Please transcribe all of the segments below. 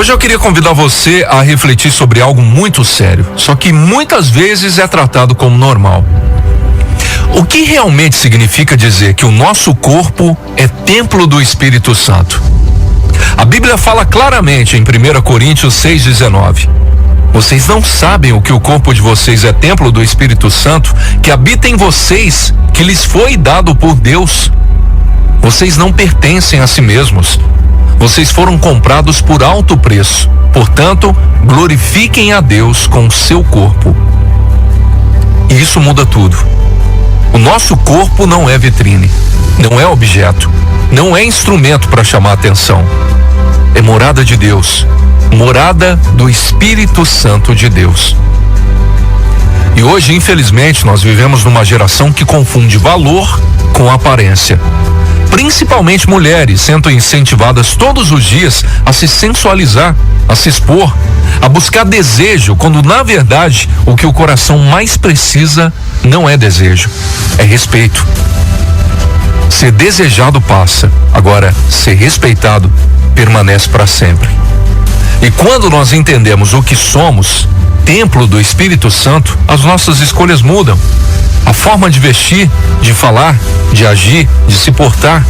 Hoje eu queria convidar você a refletir sobre algo muito sério, só que muitas vezes é tratado como normal. O que realmente significa dizer que o nosso corpo é templo do Espírito Santo? A Bíblia fala claramente em 1 Coríntios 6,19. Vocês não sabem o que o corpo de vocês é templo do Espírito Santo, que habita em vocês, que lhes foi dado por Deus. Vocês não pertencem a si mesmos. Vocês foram comprados por alto preço. Portanto, glorifiquem a Deus com o seu corpo. E isso muda tudo. O nosso corpo não é vitrine, não é objeto, não é instrumento para chamar atenção. É morada de Deus, morada do Espírito Santo de Deus. E hoje, infelizmente, nós vivemos numa geração que confunde valor com aparência. Principalmente mulheres sendo incentivadas todos os dias a se sensualizar, a se expor, a buscar desejo, quando na verdade o que o coração mais precisa não é desejo, é respeito. Ser desejado passa, agora ser respeitado permanece para sempre. E quando nós entendemos o que somos, templo do Espírito Santo, as nossas escolhas mudam. A forma de vestir, de falar, de agir, de se portar.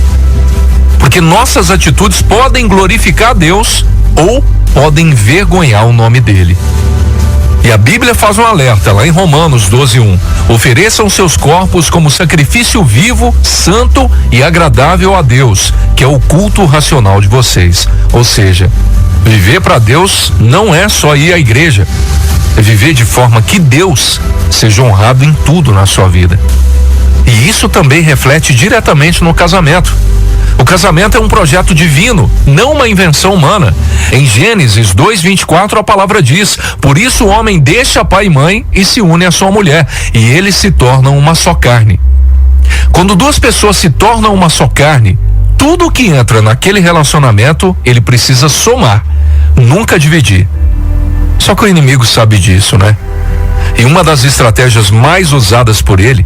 Porque nossas atitudes podem glorificar a Deus ou podem envergonhar o nome dele. E a Bíblia faz um alerta lá em Romanos 12:1. Ofereçam seus corpos como sacrifício vivo, santo e agradável a Deus, que é o culto racional de vocês. Ou seja, viver para Deus não é só ir à igreja, é viver de forma que Deus seja honrado em tudo na sua vida. E isso também reflete diretamente no casamento. O casamento é um projeto divino, não uma invenção humana. Em Gênesis 2:24 a palavra diz: por isso o homem deixa pai e mãe e se une à sua mulher, e eles se tornam uma só carne. Quando duas pessoas se tornam uma só carne, tudo que entra naquele relacionamento, ele precisa somar, nunca dividir. Só que o inimigo sabe disso, né? E uma das estratégias mais usadas por ele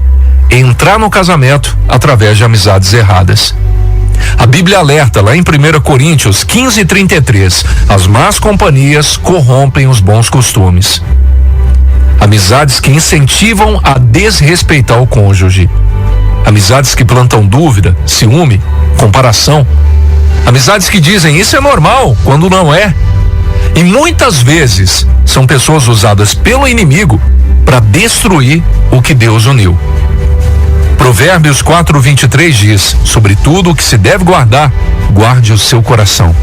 é entrar no casamento através de amizades erradas. A Bíblia alerta lá em 1 Coríntios 15:33, as más companhias corrompem os bons costumes. Amizades que incentivam a desrespeitar o cônjuge. Amizades que plantam dúvida, ciúme, comparação. Amizades que dizem isso é normal, quando não é. E muitas vezes são pessoas usadas pelo inimigo para destruir o que Deus uniu. Provérbios 4:23 diz: sobre tudo o que se deve guardar, guarde o seu coração.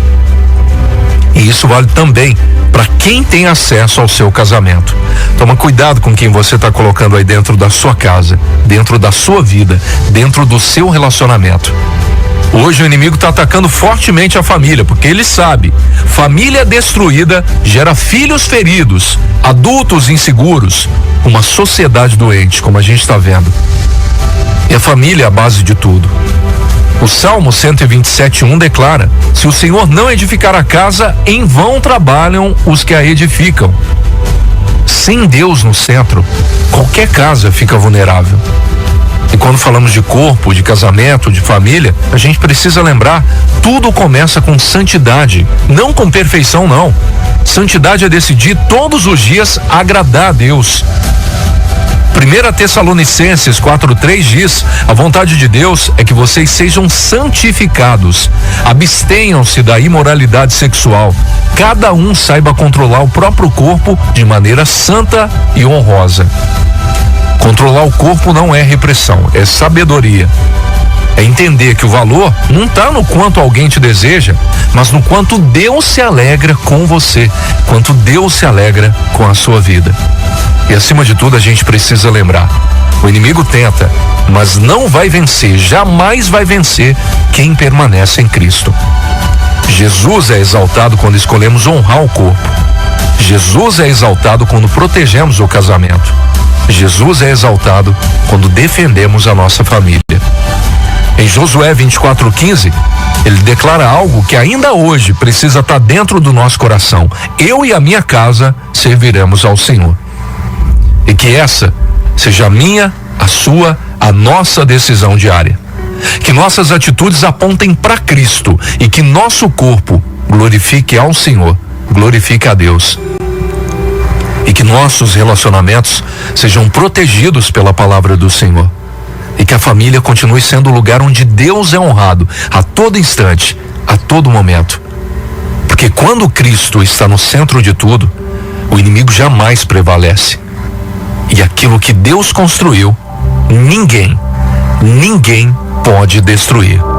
E isso vale também para quem tem acesso ao seu casamento. Toma cuidado com quem você está colocando aí dentro da sua casa, dentro da sua vida, dentro do seu relacionamento. Hoje o inimigo está atacando fortemente a família, porque ele sabe, família destruída gera filhos feridos, adultos inseguros, uma sociedade doente, como a gente está vendo. E a família é a base de tudo. O Salmo 127:1 declara: se o Senhor não edificar a casa, em vão trabalham os que a edificam. Sem Deus no centro, qualquer casa fica vulnerável. E quando falamos de corpo, de casamento, de família, a gente precisa lembrar, tudo começa com santidade, não com perfeição não. Santidade é decidir todos os dias agradar a Deus. 1 Tessalonicenses 4:3 diz: a vontade de Deus é que vocês sejam santificados, abstenham-se da imoralidade sexual, cada um saiba controlar o próprio corpo de maneira santa e honrosa. Controlar o corpo não é repressão, é sabedoria. É entender que o valor não está no quanto alguém te deseja, mas no quanto Deus se alegra com você, quanto Deus se alegra com a sua vida. E acima de tudo a gente precisa lembrar, o inimigo tenta, mas não vai vencer, jamais vai vencer quem permanece em Cristo. Jesus é exaltado quando escolhemos honrar o corpo. Jesus é exaltado quando protegemos o casamento. Jesus é exaltado quando defendemos a nossa família. Em Josué 24:15, ele declara algo que ainda hoje precisa estar dentro do nosso coração: eu e a minha casa serviremos ao Senhor. E que essa seja a minha, a sua, a nossa decisão diária. Que nossas atitudes apontem para Cristo e que nosso corpo glorifique ao Senhor, glorifique a Deus. E que nossos relacionamentos sejam protegidos pela palavra do Senhor. E que a família continue sendo o lugar onde Deus é honrado a todo instante, a todo momento. Porque quando Cristo está no centro de tudo, o inimigo jamais prevalece. E aquilo que Deus construiu, ninguém pode destruir.